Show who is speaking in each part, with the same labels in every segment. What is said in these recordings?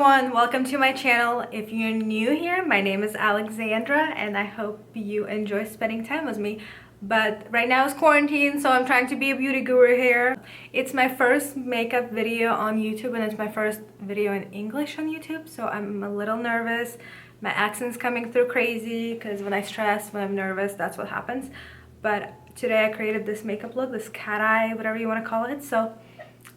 Speaker 1: everyone, welcome to my channel. If you're new here, my name is Alexandra and I hope you enjoy spending time with me. But right now it's quarantine, so I'm trying to be a beauty guru here. It's my first makeup video on YouTube and it's my first video in English on YouTube, so I'm a little nervous. My accent's coming through crazy because when I stress, when I'm nervous, that's what happens. But today I created this makeup look, this cat eye, whatever you want to call it. So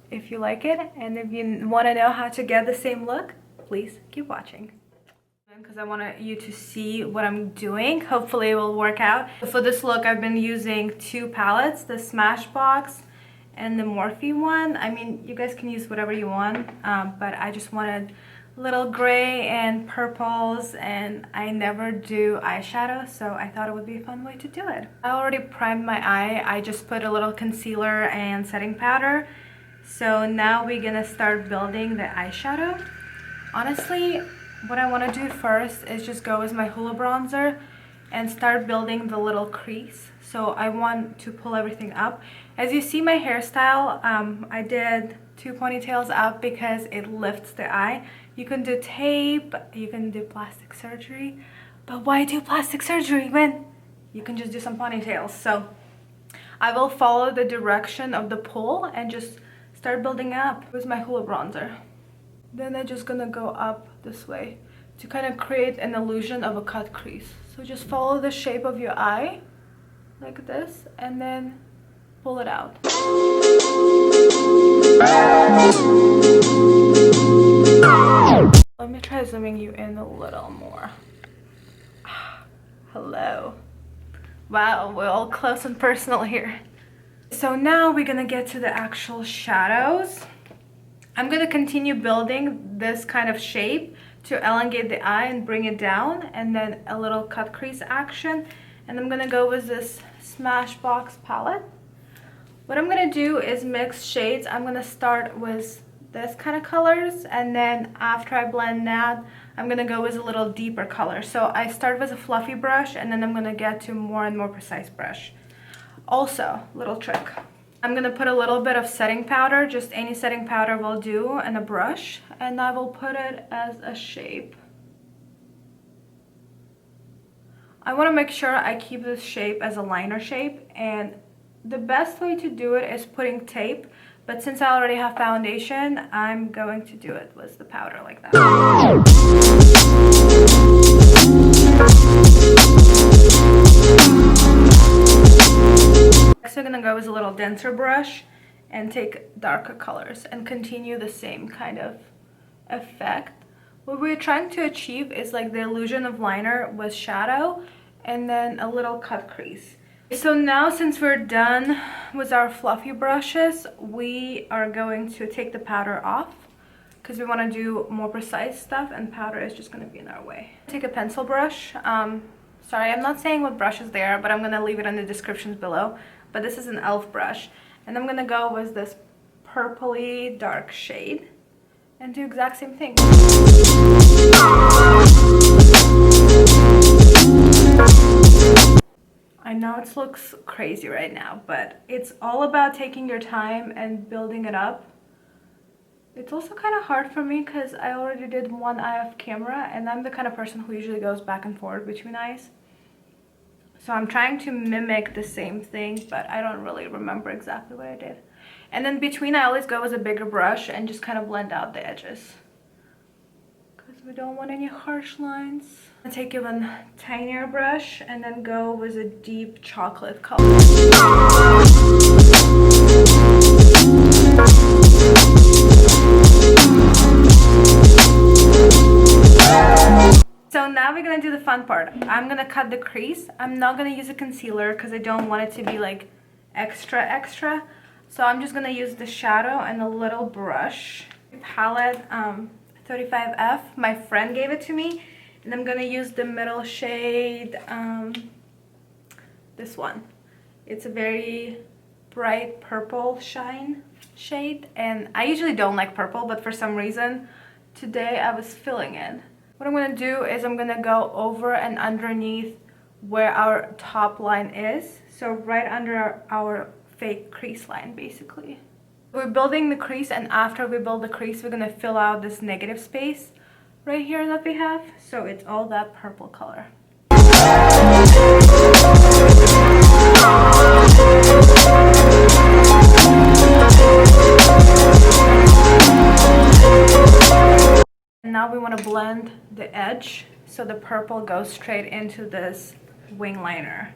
Speaker 1: if you like it and if you want to know how to get the same look, please keep watching. Because I want you to see what I'm doing. Hopefully it will work out. For this look, I've been using two palettes, the Smashbox and the Morphe one. I mean, you guys can use whatever you want, but I just wanted little gray and purples, and I never do eyeshadow, so I thought it would be a fun way to do it. I already primed my eye. I just put a little concealer and setting powder. So now we're gonna start building the eyeshadow. Honestly, what I want to do first is just go with my Hula bronzer and start building the little crease. So I want to pull everything up. As you see my hairstyle, I did two ponytails up because it lifts the eye. You can do tape, you can do plastic surgery, but why do plastic surgery when you can just do some ponytails? So I will follow the direction of the pull and just start building up with my Hula bronzer. Then I'm just gonna go up this way to kind of create an illusion of a cut crease. So just follow the shape of your eye like this and then pull it out. Let me try zooming you in a little more. Hello. Wow, we're all close and personal here. So now we're gonna get to the actual shadows. I'm gonna continue building this kind of shape to elongate the eye and bring it down, and then a little cut crease action. And I'm gonna go with this Smashbox palette. What I'm gonna do is mix shades. I'm gonna start with this kind of colors, and then after I blend that, I'm gonna go with a little deeper color. So I start with a fluffy brush, and then I'm gonna get to more and more precise brush. Also, little trick. I'm gonna put a little bit of setting powder, just any setting powder will do, and a brush, and I will put it as a shape. I wanna make sure I keep this shape as a liner shape, and the best way to do it is putting tape, but since I already have foundation, I'm going to do it with the powder like that. Next, I'm gonna go with a little denser brush and take darker colors and continue the same kind of effect. What we're trying to achieve is like the illusion of liner with shadow and then a little cut crease. So now, since we're done with our fluffy brushes, we are going to take the powder off because we want to do more precise stuff, and powder is just going to be in our way. Take a pencil brush. Sorry, I'm not saying what brush is there, but I'm going to leave it in the descriptions below. But this is an e.l.f. brush, and I'm going to go with this purpley dark shade and do exact same thing. I know it looks crazy right now, but it's all about taking your time and building it up. It's also kind of hard for me because I already did one eye off camera, and I'm the kind of person who usually goes back and forth between eyes. So I'm trying to mimic the same thing, but I don't really remember exactly what I did. And then between, I always go with a bigger brush and just kind of blend out the edges, because we don't want any harsh lines. I'll take even tinier brush and then go with a deep chocolate color. So now we're gonna do the fun part. I'm gonna cut the crease. I'm not gonna use a concealer because I don't want it to be like extra. So I'm just gonna use the shadow and a little brush. Palette 35F. My friend gave it to me. And I'm gonna use the middle shade, this one. It's a very bright purple shine shade, and I usually don't like purple, but for some reason today I was feeling it. What I'm gonna do is I'm gonna go over and underneath where our top line is, so right under our fake crease line basically. We're building the crease, and after we build the crease, we're gonna fill out this negative space right here that we have. So it's all that purple color. And now we want to blend the edge so the purple goes straight into this wing liner.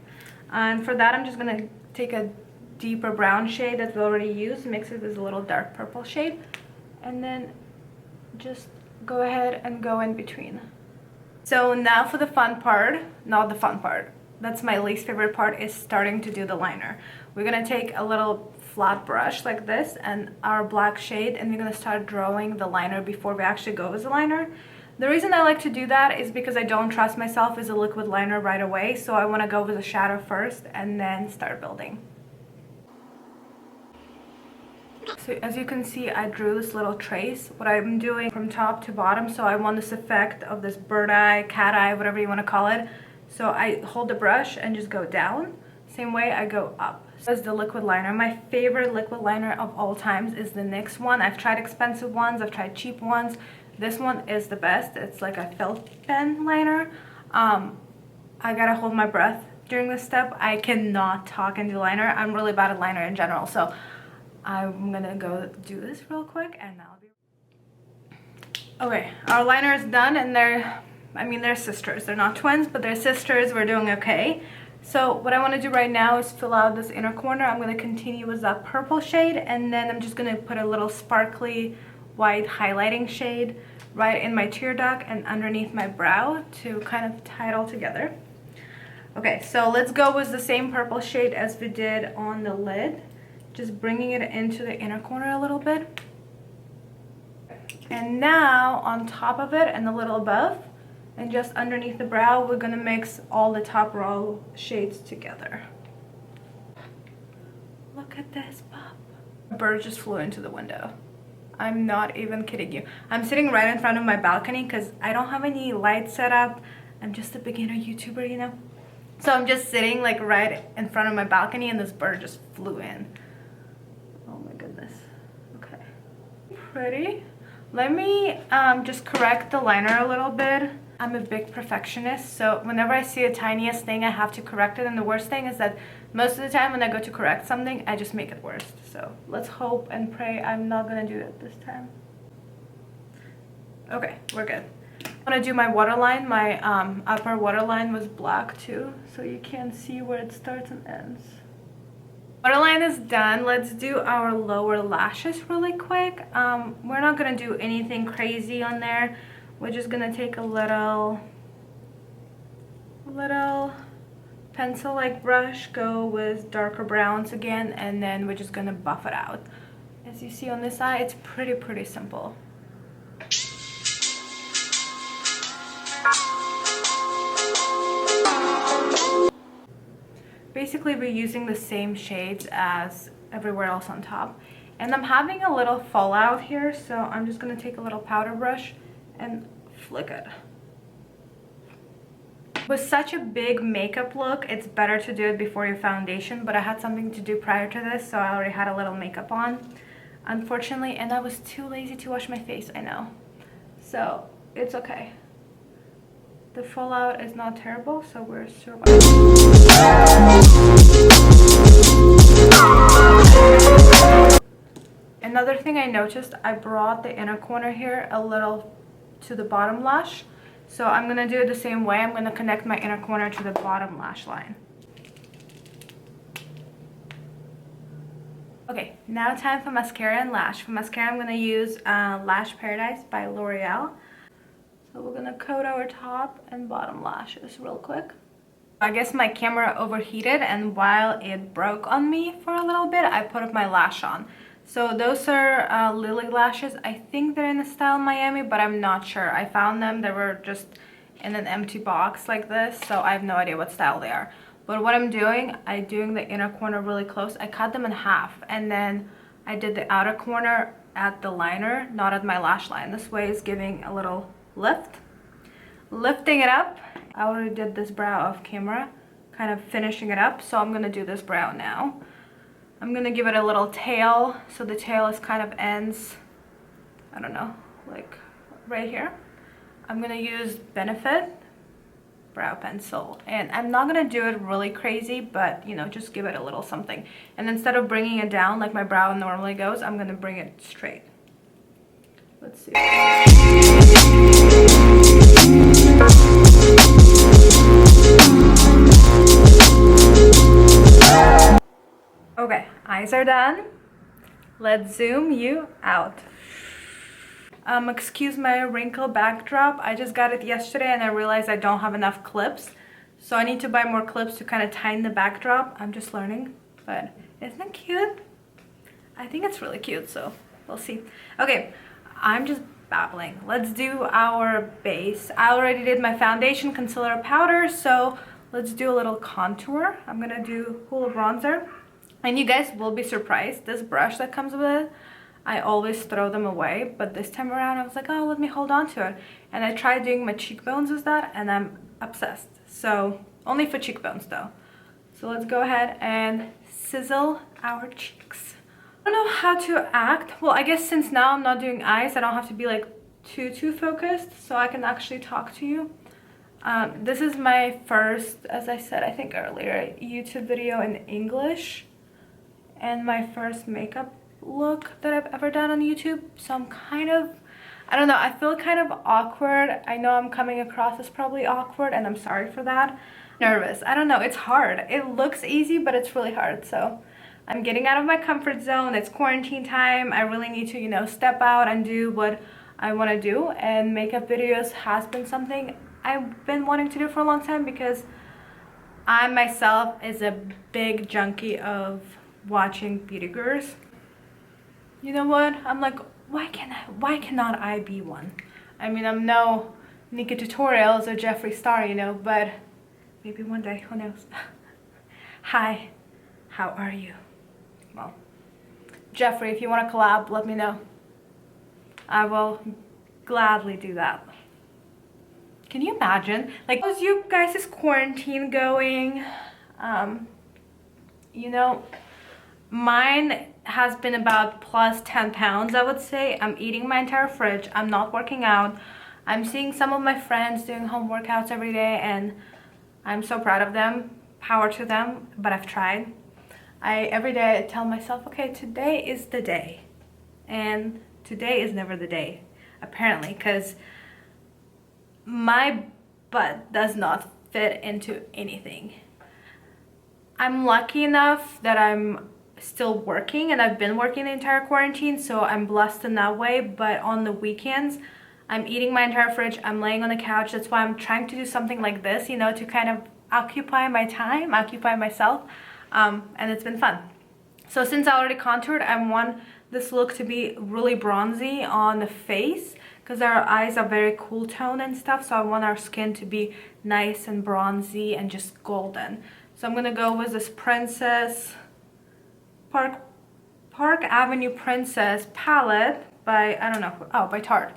Speaker 1: And for that, I'm just going to take a deeper brown shade that we already used, mix it with a little dark purple shade, and then just go ahead and go in between. So now for the fun part, not the fun part, that's my least favorite part, is starting to do the liner. We're gonna take a little flat brush like this and our black shade, and we're gonna start drawing the liner before we actually go with the liner. The reason I like to do that is because I don't trust myself as a liquid liner right away, so I want to go with a shadow first and then start building. So as you can see, I drew this little trace. What I'm doing from top to bottom, so I want this effect of this bird eye, cat eye, whatever you want to call it. So I hold the brush and just go down. Same way I go up. So as the liquid liner, my favorite liquid liner of all times is the NYX one. I've tried expensive ones, I've tried cheap ones. This one is the best. It's like a felt pen liner. I gotta hold my breath during this step. I cannot talk and do liner. I'm really bad at liner in general, so I'm gonna go do this real quick and I'll be... Okay, our liner is done, and they're sisters. They're not twins, but they're sisters. We're doing okay. So what I want to do right now is fill out this inner corner. I'm going to continue with that purple shade, and then I'm just going to put a little sparkly white highlighting shade right in my tear duct and underneath my brow to kind of tie it all together. Okay, so let's go with the same purple shade as we did on the lid, just bringing it into the inner corner a little bit. And now on top of it and a little above and just underneath the brow, we're gonna mix all the top row shades together. Look at this pop. A bird just flew into the window. I'm not even kidding you. I'm sitting right in front of my balcony because I don't have any light set up. I'm just a beginner YouTuber, you know? So I'm just sitting like right in front of my balcony and this bird just flew in. Oh my goodness. Okay. Pretty. Let me just correct the liner a little bit. I'm a big perfectionist, so whenever I see the tiniest thing, I have to correct it. And the worst thing is that most of the time when I go to correct something, I just make it worse. So let's hope and pray I'm not gonna do it this time. Okay, we're good. I'm gonna do my waterline. My upper waterline was black too, so you can't see where it starts and ends. Waterline is done. Let's do our lower lashes really quick. We're not gonna do anything crazy on there. We're just gonna take a little pencil-like brush, go with darker browns again, and then we're just gonna buff it out. As you see on this side, it's pretty simple. Basically, we're using the same shades as everywhere else on top. And I'm having a little fallout here, so I'm just gonna take a little powder brush and flick it. With such a big makeup look, it's better to do it before your foundation, but I had something to do prior to this, so I already had a little makeup on, unfortunately, and I was too lazy to wash my face, I know. So, it's okay. The fallout is not terrible, so we're surviving. Another thing I noticed, I brought the inner corner here a little to the bottom lash. So I'm going to do it the same way. I'm going to connect my inner corner to the bottom lash line. Okay, now time for mascara and lash. For mascara, I'm going to use Lash Paradise by Loreal. So we're going to coat our top and bottom lashes real quick. I guess my camera overheated, and while it broke on me for a little bit, I put up my lash on. So those are Lilly Lashes. I think they're in the style Miami, but I'm not sure. I found them. They were just in an empty box like this, so I have no idea what style they are. But what I'm doing the inner corner really close. I cut them in half, and then I did the outer corner at the liner, not at my lash line. This way is giving a little lift. Lifting it up. I already did this brow off camera, kind of finishing it up, so I'm going to do this brow now. I'm going to give it a little tail, so the tail is kind of ends, I don't know, like right here. I'm gonna use Benefit brow pencil, and I'm not gonna do it really crazy, but you know, just give it a little something. And instead of bringing it down like my brow normally goes, I'm gonna bring it straight. Let's see. Okay, eyes are done. Let's zoom you out. Excuse my wrinkle backdrop. I just got it yesterday and I realized I don't have enough clips. So I need to buy more clips to kind of tighten the backdrop. I'm just learning, but isn't it cute? I think it's really cute, so we'll see. Okay, I'm just babbling. Let's do our base. I already did my foundation, concealer, powder, so let's do a little contour. I'm gonna do Hula bronzer. And you guys will be surprised. This brush that comes with it, I always throw them away, but this time around I was like, oh, let me hold on to it. And I tried doing my cheekbones with that and I'm obsessed. So only for cheekbones though. So let's go ahead and sizzle our cheeks. I don't know how to act. Well, I guess since now I'm not doing eyes, I don't have to be like too focused, so I can actually talk to you. This is my first, as I said I think earlier, YouTube video in English, and my first makeup look that I've ever done on YouTube. So I'm kind of, I don't know, I feel kind of awkward. I know I'm coming across as probably awkward and I'm sorry for that. Nervous, I don't know, it's hard. It looks easy, but it's really hard. So I'm getting out of my comfort zone. It's quarantine time. I really need to, you know, step out and do what I want to do, and makeup videos has been something I've been wanting to do for a long time because I myself is a big junkie of watching beauty gurus. You know what? I'm like, why cannot I be one? I mean, I'm no Nika Tutorials or Jeffree Star, you know, but maybe one day, who knows? Hi, how are you? Well, Jeffree, if you want to collab, let me know. I will gladly do that. Can you imagine? Like, how's you guys' quarantine going? You know, mine has been about plus 10 pounds, I would say. I'm eating my entire fridge. I'm not working out. I'm seeing some of my friends doing home workouts every day, and I'm so proud of them. Power to them, but I've tried. Every day I tell myself, okay, today is the day. And today is never the day, apparently, because my butt does not fit into anything. I'm lucky enough that I'm still working, and I've been working the entire quarantine, so I'm blessed in that way. But on the weekends, I'm eating my entire fridge. I'm laying on the couch. That's why I'm trying to do something like this, you know, to kind of occupy my time, occupy myself, and it's been fun. So since I already contoured, I want this look to be really bronzy on the face because our eyes are very cool tone and stuff, so I want our skin to be nice and bronzy and just golden. So I'm gonna go with this Princess Parke Avenue Princess palette by, I don't know, oh, by Tarte.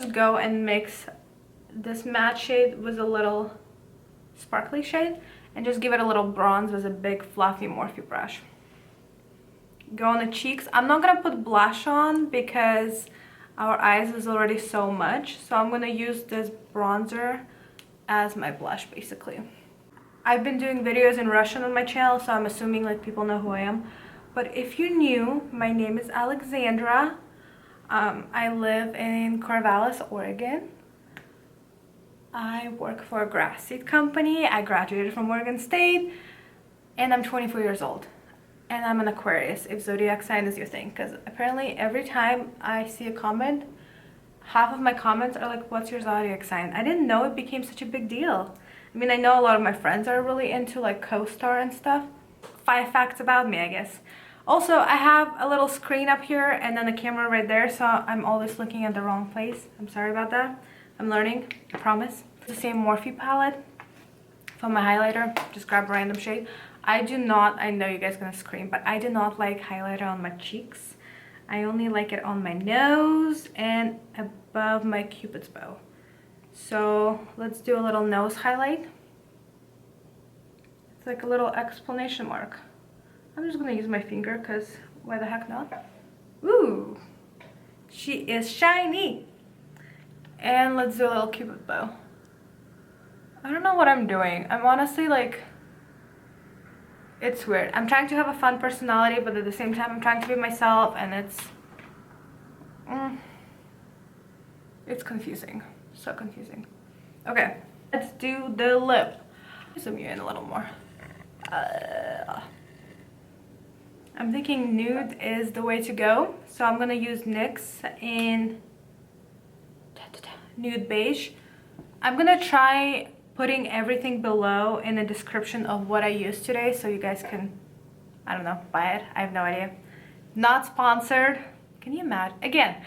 Speaker 1: Just go and mix this matte shade with a little sparkly shade and just give it a little bronze with a big fluffy Morphe brush. Go on the cheeks. I'm not gonna put blush on because our eyes is already so much, so I'm gonna use this bronzer as my blush basically. I've been doing videos in Russian on my channel, so I'm assuming like people know who I am. But if you're new, my name is Alexandra. I live in Corvallis, Oregon. I work for a grass seed company. I graduated from Oregon State, and I'm 24 years old. And I'm an Aquarius, if zodiac sign is your thing, because apparently every time I see a comment, half of my comments are like, what's your zodiac sign? I didn't know it became such a big deal. I mean, I know a lot of my friends are really into like co-star and stuff. 5 facts about me, I guess. Also, I have a little screen up here and then the camera right there, so I'm always looking at the wrong place. I'm sorry about that. I'm learning, I promise. It's the same Morphe palette for my highlighter. Just grab a random shade. I do not, I know you guys are gonna scream, but I do not like highlighter on my cheeks. I only like it on my nose and above my cupid's bow. So let's do a little nose highlight. It's like a little exclamation mark. I'm just gonna use my finger because why the heck not? Ooh, she is shiny. And let's do a little cupid bow. I don't know what I'm doing. I'm honestly like, it's weird. I'm trying to have a fun personality, but at the same time I'm trying to be myself, and it's confusing. So confusing. Okay, let's do the lip. Zoom you in a little more. I'm thinking nude is the way to go, so I'm gonna use NYX in Nude Beige. I'm gonna try putting everything below in the description of what I used today, so you guys can, I don't know, buy it. I have no idea. Not sponsored. Can you imagine? Again,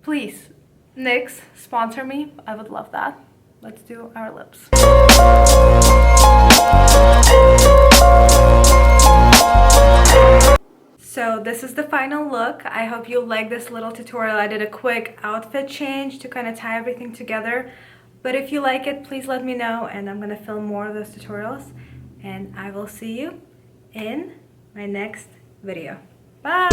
Speaker 1: please, NYX, sponsor me. I would love that. Let's do our lips. So this is the final look. I hope you like this little tutorial. I did a quick outfit change to kind of tie everything together. But if you like it, please let me know, and I'm gonna film more of those tutorials. And I will see you in my next video. Bye!